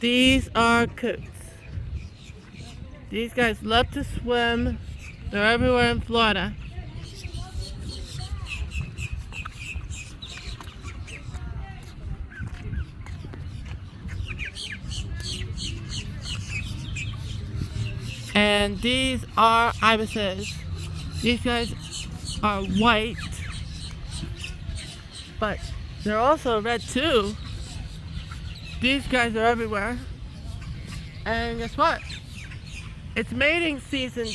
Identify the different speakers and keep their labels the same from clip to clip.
Speaker 1: These are Coots. These guys love to swim. They're everywhere in Florida. And these are Ibises. These guys are white, but they're also red too. These guys are everywhere. And guess what? It's mating season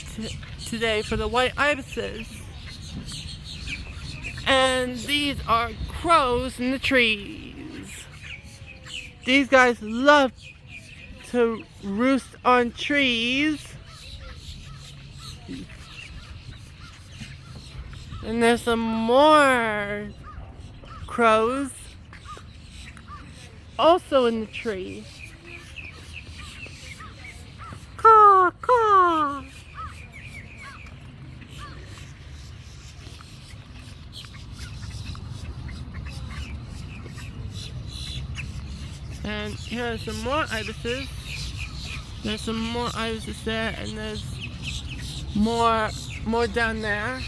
Speaker 1: today for the white ibises. And these are crows in the trees. These guys love to roost on trees. And there's some more crows also in the tree. Caw, caw. And here are some more ibises. There's some more ibises there, and there's more down there.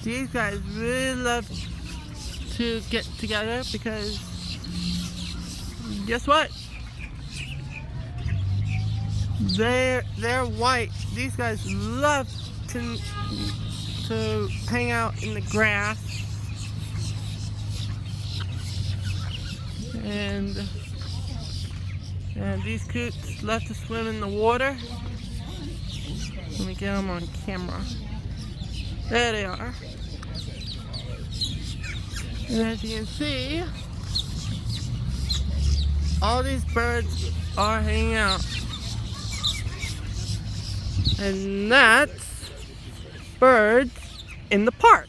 Speaker 1: These guys really love to get together because guess what? They're white. These guys love to hang out in the grass. And these Coots love to swim in the water. Let me get them on camera. There they are. And as you can see, all these birds are hanging out. And that's birds in the park.